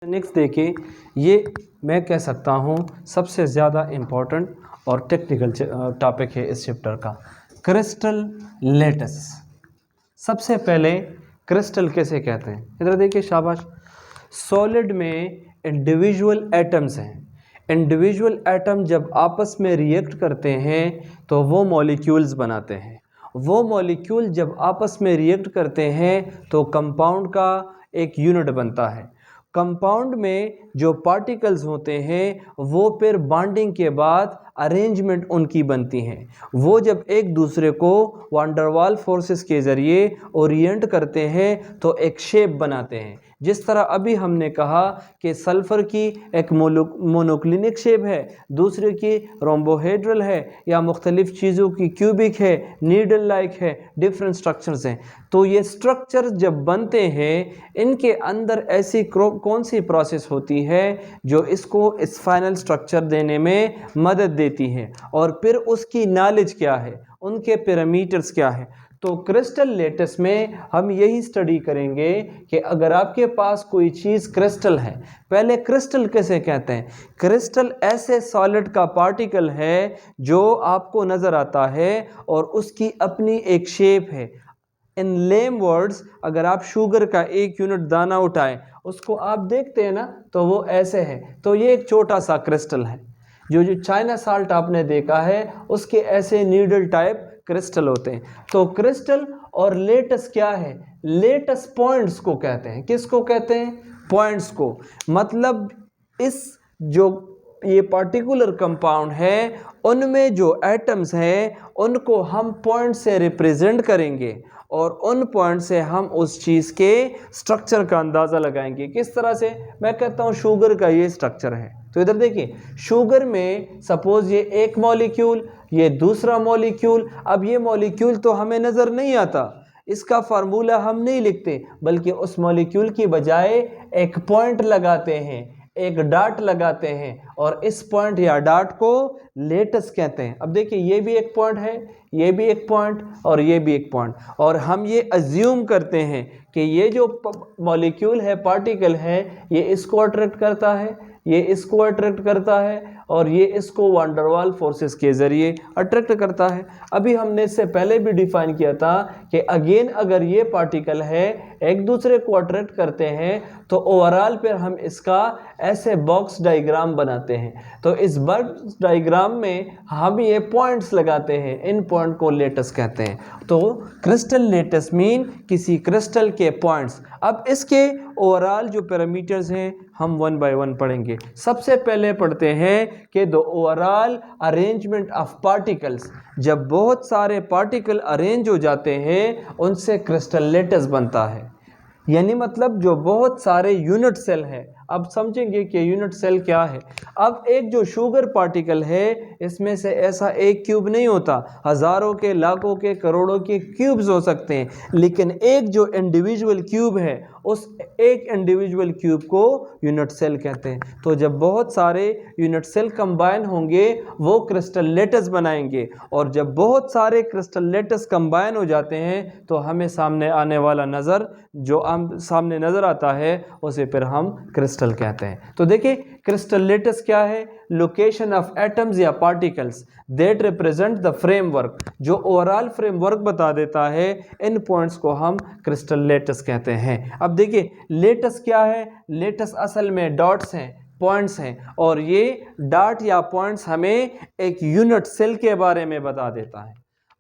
Next देखिए, ये मैं कह सकता हूँ सबसे ज़्यादा इम्पोर्टेंट और टेक्निकल टॉपिक है इस चैप्टर का, क्रिस्टल लेटिस। सबसे पहले क्रिस्टल कैसे कहते हैं, इधर देखिए शाबाश। सॉलिड में इंडिविजुअल एटम्स हैं। इंडिविजुअल एटम जब आपस में रिएक्ट करते हैं तो वो मॉलिक्यूल्स बनाते हैं। वो मॉलिक्यूल जब आपस में रिएक्ट करते हैं तो कंपाउंड का एक यूनिट बनता है। कंपाउंड में जो पार्टिकल्स होते हैं वो फिर बॉन्डिंग के बाद अरेंजमेंट उनकी बनती हैं। वो जब एक दूसरे को वांडरवाल फोर्सेस के ज़रिए ओरिएंट करते हैं तो एक शेप बनाते हैं। जिस तरह अभी हमने कहा कि सल्फ़र की एक मोनोक्लिनिक शेप है, दूसरे की रोम्बोहेड्रल है, या मुख्तलिफ़ चीज़ों की क्यूबिक है, नीडल लाइक है, डिफरेंट स्ट्रक्चर्स हैं। तो ये स्ट्रक्चर जब बनते हैं, इनके अंदर ऐसी कौन सी प्रोसेस होती है जो इसको इस फाइनल स्ट्रक्चर देने में मदद देती है, और फिर उसकी नॉलेज क्या है, उनके पैरामीटर्स क्या है। तो क्रिस्टल लेटिस में हम यही स्टडी करेंगे कि अगर आपके पास कोई चीज़ क्रिस्टल है, पहले क्रिस्टल कैसे कहते हैं। क्रिस्टल ऐसे सॉलिड का पार्टिकल है जो आपको नज़र आता है और उसकी अपनी एक शेप है। इन लेम वर्ड्स, अगर आप शुगर का एक यूनिट दाना उठाएं, उसको आप देखते हैं ना, तो वो ऐसे है। तो ये एक छोटा सा क्रिस्टल है। जो चाइना साल्ट आपने देखा है, उसके ऐसे नीडल टाइप क्रिस्टल होते हैं। तो क्रिस्टल और लेटस क्या है, लेटस पॉइंट्स को कहते हैं। किसको कहते हैं, पॉइंट्स को। मतलब इस जो ये पार्टिकुलर कंपाउंड है, उनमें जो एटम्स हैं उनको हम पॉइंट से रिप्रेजेंट करेंगे और उन पॉइंट से हम उस चीज़ के स्ट्रक्चर का अंदाज़ा लगाएंगे। किस तरह से, मैं कहता हूँ शुगर का ये स्ट्रक्चर है, तो इधर देखिए शुगर में सपोज ये एक मॉलिक्यूल, ये दूसरा मॉलिक्यूल। अब ये मॉलिक्यूल तो हमें नज़र नहीं आता, इसका फार्मूला हम नहीं लिखते, बल्कि उस मॉलिक्यूल की बजाय एक पॉइंट लगाते हैं, एक डॉट लगाते हैं, और इस पॉइंट या डॉट को लेटस कहते हैं। अब देखिए ये भी एक पॉइंट है, ये भी एक पॉइंट, और ये भी एक पॉइंट, और हम ये अज्यूम करते हैं कि ये जो मॉलिक्यूल है, पार्टिकल है, ये इसको अट्रैक्ट करता है, ये इसको अट्रैक्ट करता है, और ये इसको वांडरवाल फोर्सेस के ज़रिए अट्रैक्ट करता है। अभी हमने इससे पहले भी डिफाइन किया था कि अगेन अगर ये पार्टिकल है एक दूसरे को अट्रैक्ट करते हैं तो ओवरऑल पर हम इसका ऐसे बॉक्स डायग्राम बनाते हैं। तो इस बॉक्स डायग्राम में हम ये पॉइंट्स लगाते हैं, इन पॉइंट को लेटस कहते हैं। तो क्रिस्टल लेटस मीन किसी क्रिस्टल के पॉइंट्स। अब इसके ओवरऑल जो पैरामीटर्स हैं हम वन बाय वन पढ़ेंगे। सबसे पहले पढ़ते हैं कि the overall arrangement of particles. जब बहुत सारे पार्टिकल अरेंज हो जाते हैं उनसे क्रिस्टल लेटस बनता है। यानी मतलब जो बहुत सारे यूनिट सेल हैं। अब समझेंगे कि यूनिट सेल क्या है। अब एक जो शुगर पार्टिकल है, इसमें से ऐसा एक क्यूब नहीं होता, हज़ारों के, लाखों के, करोड़ों के क्यूब्स हो सकते हैं, लेकिन एक जो इंडिविजुअल क्यूब है, उस एक इंडिविजुअल क्यूब को यूनिट सेल कहते हैं। तो जब बहुत सारे यूनिट सेल कंबाइन होंगे वो क्रिस्टल लेटस बनाएंगे, और जब बहुत सारे क्रिस्टल लेटस कंबाइन हो जाते हैं तो हमें सामने आने वाला नज़र, जो हम सामने नज़र आता है, उसे फिर हम क्रिस्टल कहते हैं। तो देखिए क्रिस्टल लेटस क्या है, लोकेशन ऑफ एटम्स या particles that represent the framework, जो ओवरऑल फ्रेमवर्क बता देता है, इन पॉइंट्स को हम क्रिस्टल लेटस कहते हैं। अब देखिए लेटस क्या है, लेटस असल में डॉट्स हैं, पॉइंट्स हैं, और ये डॉट या पॉइंट्स हमें एक यूनिट सेल के बारे में बता देता है।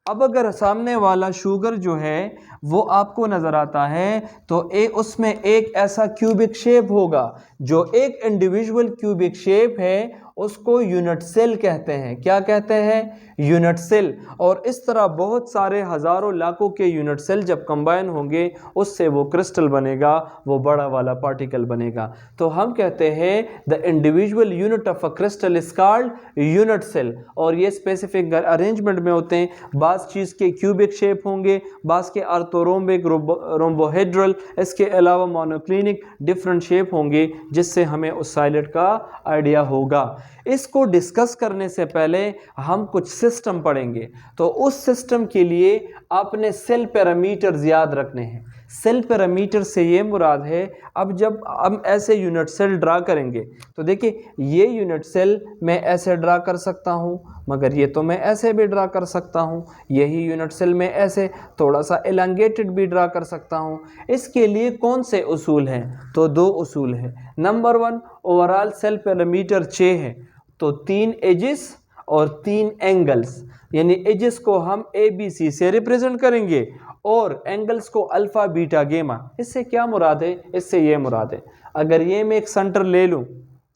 अब अगर सामने वाला शुगर जो है वो आपको नज़र आता है तो उसमें एक ऐसा क्यूबिक शेप होगा, जो एक इंडिविजुअल क्यूबिक शेप है उसको यूनिट सेल कहते हैं। क्या कहते हैं, यूनिट सेल। और इस तरह बहुत सारे हज़ारों लाखों के यूनिट सेल जब कंबाइन होंगे उससे वो क्रिस्टल बनेगा, वो बड़ा वाला पार्टिकल बनेगा। तो हम कहते हैं the individual unit of a crystal is called unit cell. और ये स्पेसिफिक अरेंजमेंट में होते हैं, बाज़ चीज़ के क्यूबिक शेप होंगे, बाज़ के आर्थोरोम्बिक, रोम्बोहेड्रल, इसके अलावा मोनोक्लिनिक, डिफरेंट शेप होंगे, जिससे हमें उस सॉलिड का आइडिया होगा। इसको डिस्कस करने से पहले हम कुछ सिस्टम पढ़ेंगे। तो उस सिस्टम के लिए आपने सेल पैरामीटर्स याद रखने हैं। सेल पैरामीटर से ये मुराद है, अब जब हम ऐसे यूनिट सेल ड्रा करेंगे तो देखिए ये यूनिट सेल मैं ऐसे ड्रा कर सकता हूँ, मगर ये तो मैं ऐसे भी ड्रा कर सकता हूँ, यही यूनिट सेल में ऐसे थोड़ा सा एलंगेटेड भी ड्रा कर सकता हूँ। इसके लिए कौन से उसूल हैं? तो 2 उसूल हैं। नंबर 1, ओवरऑल सेल पैरामीटर 6 है, तो 3 एजेस और 3 एंगल्स, यानी एजेस को हम ABC से रिप्रेजेंट करेंगे और एंगल्स को अल्फा बीटा गेमा। इससे क्या मुराद है? इससे ये मुराद है, अगर ये मैं एक सेंटर ले लूँ,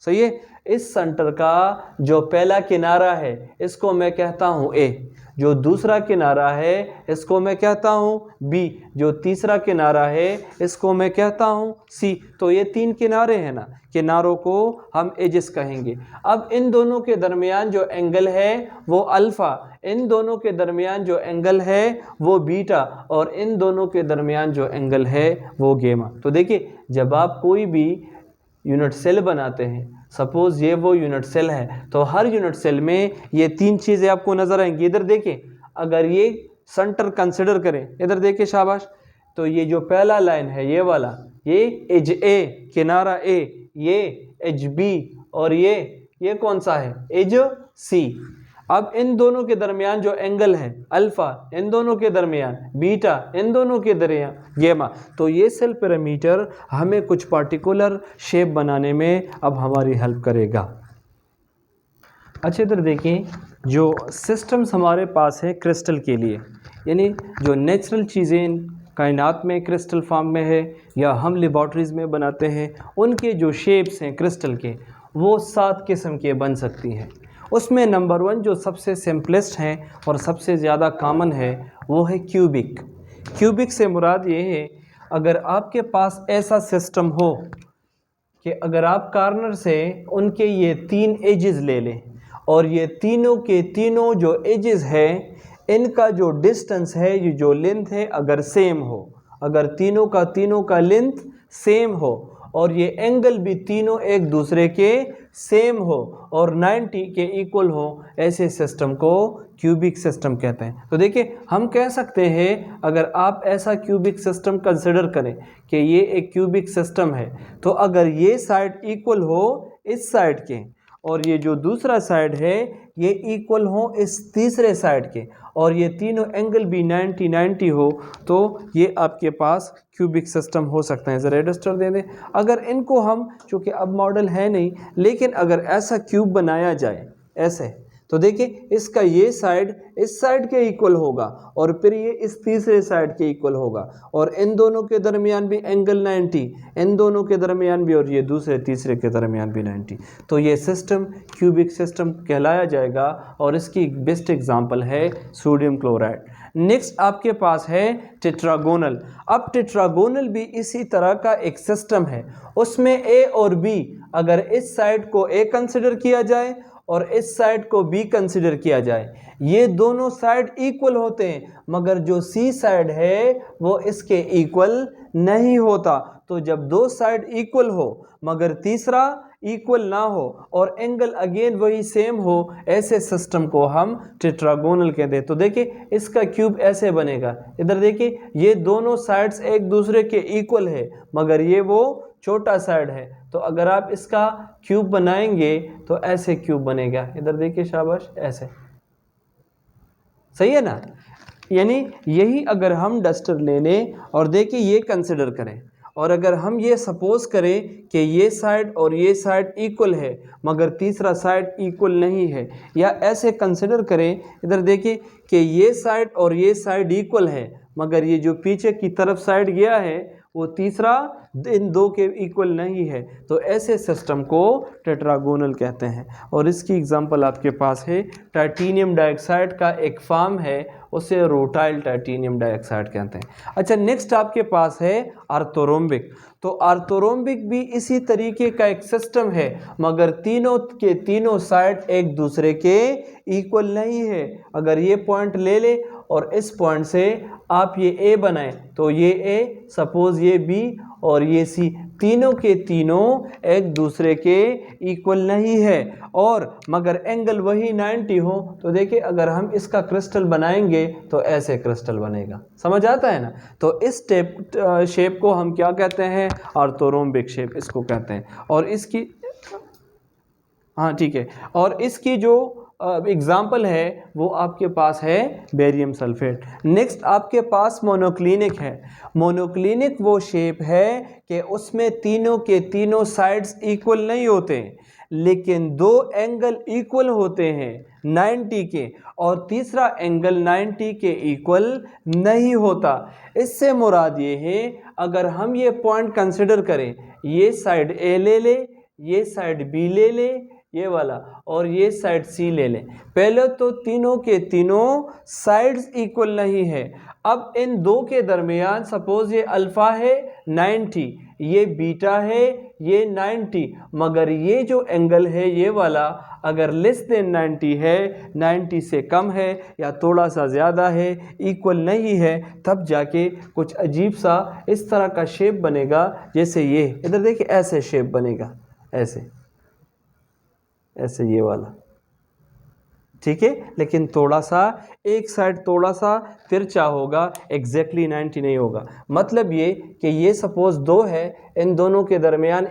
सही है, इस सेंटर का जो पहला किनारा है इसको मैं कहता हूँ A, जो दूसरा किनारा है इसको मैं कहता हूँ B, जो तीसरा किनारा है इसको मैं कहता हूँ C। तो ये 3 किनारे हैं ना, किनारों को हम एजेस कहेंगे। अब इन दोनों के दरमियान जो एंगल है वो अल्फ़ा, इन दोनों के दरमियान जो एंगल है वो बीटा, और इन दोनों के दरमियान जो एंगल है वो गेमा। तो देखिए जब आप कोई भी यूनिट सेल बनाते हैं, सपोज ये वो यूनिट सेल है, तो हर यूनिट सेल में ये 3 चीज़ें आपको नज़र आएंगी। इधर देखिए, अगर ये सेंटर कंसिडर करें, इधर देखिए शाबाश, तो ये जो पहला लाइन है ये वाला, ये एज ए, किनारा ए, ये एज बी, और ये कौन सा है? एज सी। अब इन दोनों के दरमियान जो एंगल है अल्फ़ा, इन दोनों के दरमियान बीटा, इन दोनों के दरमियान गेमा। तो ये सेल पैरामीटर हमें कुछ पार्टिकुलर शेप बनाने में अब हमारी हेल्प करेगा। अच्छा इधर देखिए, जो सिस्टम्स हमारे पास है क्रिस्टल के लिए, यानी जो नेचुरल चीज़ें कायनात में क्रिस्टल फॉर्म में है या हम लेबॉर्ट्रीज़ में बनाते हैं, उनके जो शेप्स हैं क्रिस्टल के वो 7 किस्म के बन सकती हैं। उसमें नंबर 1 जो सबसे सिंपलेस्ट है और सबसे ज़्यादा कॉमन है वो है क्यूबिक। क्यूबिक से मुराद ये है, अगर आपके पास ऐसा सिस्टम हो कि अगर आप कॉर्नर से उनके ये 3 एजेस ले लें और ये तीनों के तीनों जो एजेस है इनका जो डिस्टेंस है, ये जो लेंथ है, अगर सेम हो, अगर तीनों का लेंथ सेम हो और ये एंगल भी तीनों एक दूसरे के सेम हो और 90 के इक्वल हो, ऐसे सिस्टम को क्यूबिक सिस्टम कहते हैं। तो देखिए हम कह सकते हैं, अगर आप ऐसा क्यूबिक सिस्टम कंसिडर करें कि ये एक क्यूबिक सिस्टम है, तो अगर ये साइड इक्वल हो इस साइड के और ये जो दूसरा साइड है ये इक्वल हो इस तीसरे साइड के, और ये तीनों एंगल भी 90 हो, तो ये आपके पास क्यूबिक सिस्टम हो सकता है। ज़रा रजिस्टर दे दें। अगर इनको हम, चूँकि अब मॉडल है नहीं, लेकिन अगर ऐसा क्यूब बनाया जाए ऐसे, तो देखिए इसका ये साइड इस साइड के इक्वल होगा और फिर ये इस तीसरे साइड के इक्वल होगा, और इन दोनों के दरमियान भी एंगल 90, इन दोनों के दरमियान भी, और ये दूसरे तीसरे के दरमियान भी 90। तो ये सिस्टम क्यूबिक सिस्टम कहलाया जाएगा, और इसकी बेस्ट एग्जांपल है सोडियम क्लोराइड। नेक्स्ट आपके पास है टेट्रागोनल। अब टेट्रागोनल भी इसी तरह का एक सिस्टम है, उसमें ए और बी, अगर इस साइड को ए कंसिडर किया जाए और इस साइड को बी कंसिडर किया जाए, ये दोनों साइड इक्वल होते हैं, मगर जो सी साइड है वो इसके इक्वल नहीं होता। तो जब 2 साइड इक्वल हो मगर तीसरा इक्वल ना हो और एंगल अगेन वही सेम हो, ऐसे सिस्टम को हम टेट्रागोनल कहते हैं। तो देखिए इसका क्यूब ऐसे बनेगा। इधर देखिए ये दोनों साइड्स एक दूसरे के इक्वल है, मगर ये वो छोटा साइड है, तो अगर आप इसका क्यूब बनाएंगे तो ऐसे क्यूब बनेगा। इधर देखिए शाबाश, ऐसे, सही है ना। यानी यही अगर हम डस्टर ले लें और देखिए ये कंसिडर करें, और अगर हम ये सपोज करें कि ये साइड और ये साइड इक्वल है मगर तीसरा साइड इक्वल नहीं है, या ऐसे कंसिडर करें, इधर देखिए कि ये साइड और ये साइड इक्वल है मगर ये जो पीछे की तरफ साइड गया है वो तीसरा इन 2 के इक्वल नहीं है, तो ऐसे सिस्टम को टेट्रागोनल कहते हैं। और इसकी एग्जांपल आपके पास है टाइटेनियम डाइऑक्साइड का एक फॉर्म है, उसे रोटाइल टाइटेनियम डाइऑक्साइड कहते हैं। अच्छा नेक्स्ट आपके पास है आर्थोरोम्बिक। तो आर्थोरोम्बिक भी इसी तरीके का एक सिस्टम है, मगर तीनों के तीनों साइड एक दूसरे के इक्वल नहीं है। अगर ये पॉइंट ले ले और इस पॉइंट से आप ये ए बनाएं, तो ये ए, सपोज ये बी और ये सी, तीनों के तीनों एक दूसरे के इक्वल नहीं है और मगर एंगल वही 90 हो, तो देखिए अगर हम इसका क्रिस्टल बनाएंगे तो ऐसे क्रिस्टल बनेगा। समझ आता है ना? तो इस शेप को हम क्या कहते हैं? ऑर्थोरोम्बिक शेप इसको कहते हैं। और इसकी हाँ ठीक है, और इसकी जो एग्जाम्पल है वो आपके पास है बेरियम सल्फेट। नेक्स्ट आपके पास मोनोक्लिनिक है। मोनोक्लिनिक वो शेप है कि उसमें तीनों के तीनों साइड्स इक्वल नहीं होते, लेकिन दो एंगल इक्वल होते हैं 90 के, और तीसरा एंगल 90 के इक्वल नहीं होता। इससे मुराद ये है, अगर हम ये पॉइंट कंसिडर करें, ये साइड ए ले ले, ये साइड बी ले ले, ये वाला, और ये साइड सी ले लें। पहले तो तीनों के तीनों साइड्स इक्वल नहीं है। अब इन दो के दरमियान सपोज ये अल्फा है 90, ये बीटा है ये 90, मगर ये जो एंगल है ये वाला अगर लेस देन 90 है, 90 से कम है या थोड़ा सा ज़्यादा है, इक्वल नहीं है, तब जाके कुछ अजीब सा इस तरह का शेप बनेगा। जैसे ये इधर देखिए ऐसे शेप बनेगा, ऐसे ऐसे ये वाला, ठीक है। लेकिन थोड़ा सा एक साइड थोड़ा सा तिरछा होगा, एग्जैक्टली 90 नहीं होगा। मतलब ये कि ये सपोज दो है, इन दोनों के दरमियान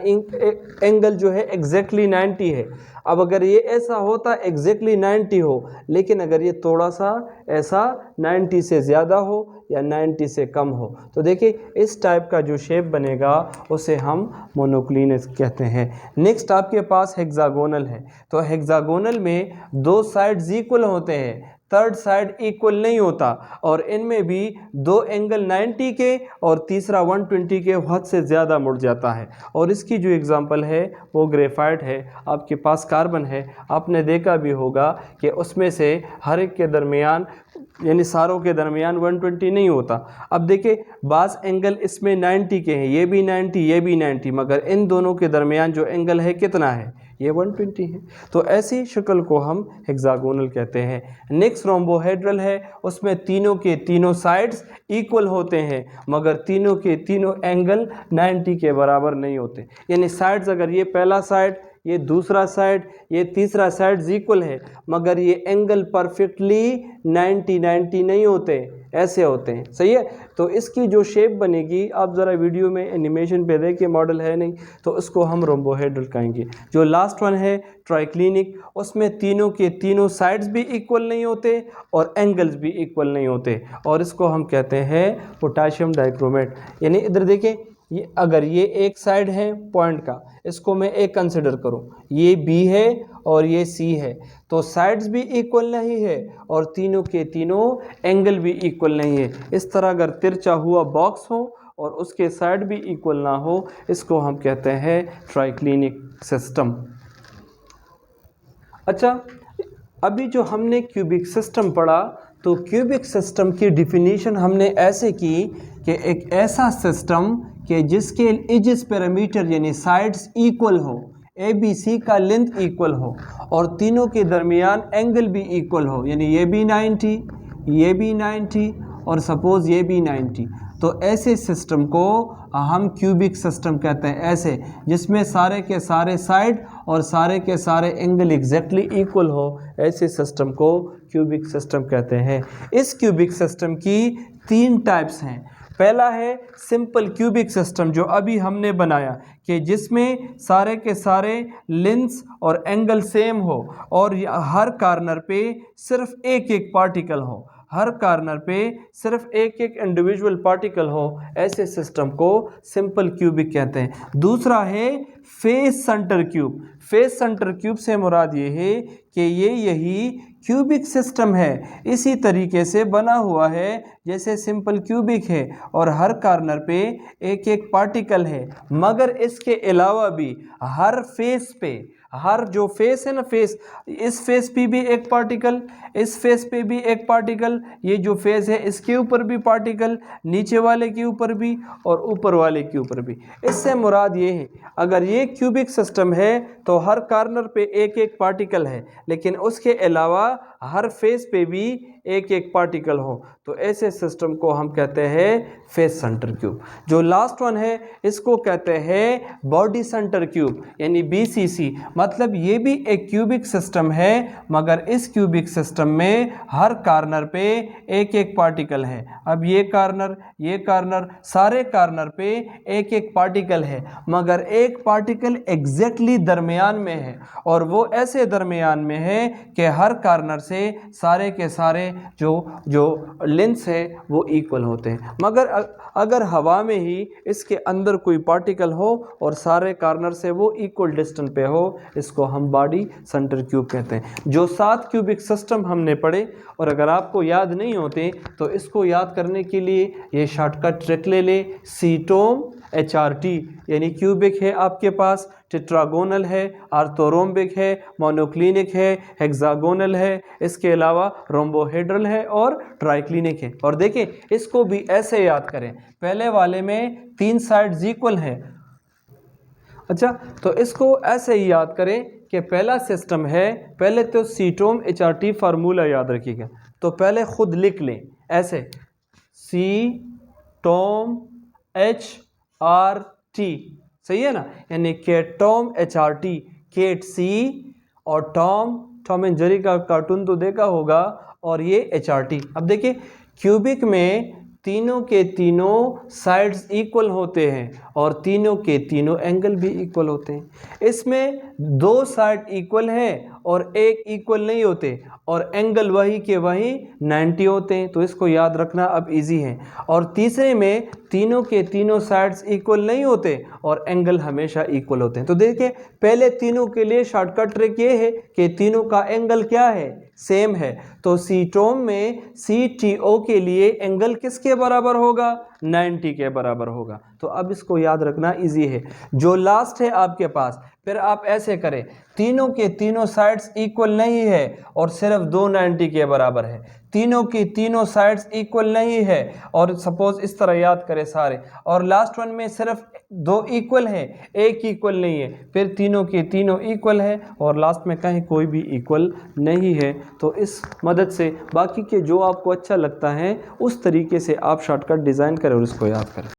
एंगल जो है एग्जैक्टली 90 है। अब अगर ये ऐसा होता एग्जैक्टली 90 हो, लेकिन अगर ये थोड़ा सा ऐसा 90 से ज़्यादा हो या 90 से कम हो, तो देखिए इस टाइप का जो शेप बनेगा उसे हम मोनोक्लिनिक कहते हैं। नेक्स्ट आपके पास हेक्सागोनल है। तो हेक्सागोनल में दो साइड्स इक्वल होते हैं, थर्ड साइड इक्वल नहीं होता, और इनमें भी दो एंगल 90 के और तीसरा 120 के हद से ज़्यादा मुड़ जाता है। और इसकी जो एग्जांपल है वो ग्रेफाइट है। आपके पास कार्बन है, आपने देखा भी होगा कि उसमें से हर एक के दरमियान यानी सारों के दरमियान 120 नहीं होता। अब देखिए बास एंगल इसमें 90 के हैं, ये भी 90 ये भी 90, मगर इन दोनों के दरमियान जो एंगल है कितना है? ये 120 है। तो ऐसी शक्ल को हम हेक्सागोनल कहते हैं। नेक्स्ट रोम्बोहेड्रल है, उसमें तीनों के तीनों साइड्स इक्वल होते हैं, मगर तीनों के तीनों एंगल 90 के बराबर नहीं होते। यानी साइड्स अगर ये पहला साइड, ये दूसरा साइड, ये तीसरा साइड इक्वल है, मगर ये एंगल परफेक्टली 90 नहीं होते, ऐसे होते हैं। सही है? तो इसकी जो शेप बनेगी, आप ज़रा वीडियो में एनिमेशन पे देखिए, मॉडल है नहीं, तो इसको हम रोम्बोहेड्रल कहेंगे। जो लास्ट वन है ट्राइक्लिनिक, उसमें तीनों के तीनों साइड्स भी इक्वल नहीं होते और एंगल्स भी इक्वल नहीं होते, और इसको हम कहते हैं पोटाशियम डाइक्रोमेट। यानी इधर देखिए, ये अगर ये एक साइड है पॉइंट का, इसको मैं एक कंसिडर करूं, ये बी है और ये सी है, तो साइड्स भी इक्वल नहीं है और तीनों के तीनों एंगल भी इक्वल नहीं है। इस तरह अगर तिरछा हुआ बॉक्स हो और उसके साइड भी इक्वल ना हो, इसको हम कहते हैं ट्राइक्लिनिक सिस्टम। अच्छा, अभी जो हमने क्यूबिक सिस्टम पढ़ा, तो क्यूबिक सिस्टम की डिफिनीशन हमने ऐसे की कि एक ऐसा सिस्टम कि जिसके एजिस पैरामीटर यानी साइड्स इक्वल हो, ए बी सी का लेंथ इक्वल हो और तीनों के दरमियान एंगल भी इक्वल हो, यानी ये भी 90 ये भी 90 और सपोज़ ये भी 90, तो ऐसे सिस्टम को हम क्यूबिक सिस्टम कहते हैं। ऐसे जिसमें सारे के सारे साइड और सारे के सारे एंगल एग्जैक्टली इक्वल हो, ऐसे सिस्टम को क्यूबिक सिस्टम कहते हैं। इस क्यूबिक सिस्टम की तीन टाइप्स हैं। पहला है सिंपल क्यूबिक सिस्टम, जो अभी हमने बनाया, कि जिसमें सारे के सारे लेंथ्स और एंगल सेम हो और हर कॉर्नर पे सिर्फ एक एक पार्टिकल हो, हर कॉर्नर पे सिर्फ एक एक इंडिविजुअल पार्टिकल हो, ऐसे सिस्टम को सिंपल क्यूबिक कहते हैं। दूसरा है face centre cube. Face centre cube से मुराद ये है कि ये यही क्यूबिक सिस्टम है, इसी तरीके से बना हुआ है जैसे सिंपल क्यूबिक है और हर कॉर्नर पे एक एक पार्टिकल है, मगर इसके अलावा भी हर फेस पे, हर जो फेस है ना, फेस, इस फेस पे भी एक पार्टिकल, इस फेस पे भी एक पार्टिकल, ये जो फेस है इसके ऊपर भी पार्टिकल, नीचे वाले के ऊपर भी और ऊपर वाले के ऊपर भी। इससे मुराद ये है, अगर ये क्यूबिक सिस्टम है तो हर कॉर्नर पे एक एक पार्टिकल है, लेकिन उसके अलावा हर फेस पे भी एक एक पार्टिकल हो, तो ऐसे सिस्टम को हम कहते हैं फेस सेंटर क्यूब। जो लास्ट वन है इसको कहते हैं बॉडी सेंटर क्यूब यानी BCC। मतलब ये भी एक क्यूबिक सिस्टम है, मगर इस क्यूबिक सिस्टम में हर कॉर्नर पे एक एक पार्टिकल है। अब ये कॉर्नर सारे कॉर्नर पे एक एक पार्टिकल है, मगर एक पार्टिकल एग्जैक्टली दरमियान में है, और वो ऐसे दरमियान में है कि हर कॉर्नर से सारे के सारे जो लेंस है वो इक्वल होते हैं। मगर अगर हवा में ही इसके अंदर कोई पार्टिकल हो और सारे कॉर्नर से वो इक्वल डिस्टेंस पे हो, इसको हम बॉडी सेंटर क्यूब कहते हैं। जो 7 क्यूबिक सिस्टम हमने पढ़े, और अगर आपको याद नहीं होते तो इसको याद करने के लिए ये शॉर्टकट ट्रिक ले ले, सीटोम HRT यानी क्यूबिक है आपके पास, टेट्रागोनल है, आर्थोरोम्बिक है, मोनोक्लिनिक है, हेक्सागोनल है, इसके अलावा रोम्बोहेड्रल है और ट्राइक्लिनिक है। और देखें इसको भी ऐसे याद करें, पहले वाले में 3 साइड्स इक्वल हैं। अच्छा, तो इसको ऐसे ही याद करें कि पहला सिस्टम है, पहले तो सीटोम HRT फार्मूला याद रखिएगा, तो पहले खुद लिख लें ऐसे, सीटोम HRT, सही है ना, यानी केटोम HRT, केट C और टॉम एंड जेरी का कार्टून तो देखा होगा, और ये HRT। अब देखिए क्यूबिक में तीनों के तीनों साइड्स इक्वल होते हैं और तीनों के तीनों एंगल भी इक्वल होते हैं। इसमें 2 साइड इक्वल हैं और एक इक्वल नहीं होते, और एंगल वही के वही 90 होते हैं, तो इसको याद रखना अब इजी है। और तीसरे में तीनों के तीनों साइड्स इक्वल नहीं होते और एंगल हमेशा इक्वल होते हैं। तो देखिए पहले तीनों के लिए शॉर्टकट ट्रिक ये है कि तीनों का एंगल क्या है, सेम है। तो सीटोम में CTO के लिए एंगल किसके बराबर होगा, 90 के बराबर होगा। तो अब इसको याद रखना इजी है। जो लास्ट है आपके पास, फिर आप ऐसे करें, तीनों के तीनों साइड्स इक्वल नहीं है और सिर्फ 2 90 के बराबर है, तीनों की तीनों साइड्स इक्वल नहीं है और सपोज इस तरह याद करें सारे, और लास्ट वन में सिर्फ 2 इक्वल है, एक इक्वल नहीं है, फिर तीनों के तीनों इक्वल है और लास्ट में कहीं कोई भी इक्वल नहीं है। तो इस मदद से बाकी के जो आपको अच्छा लगता है उस तरीके से आप शॉर्टकट डिज़ाइन करें और उसको याद करें।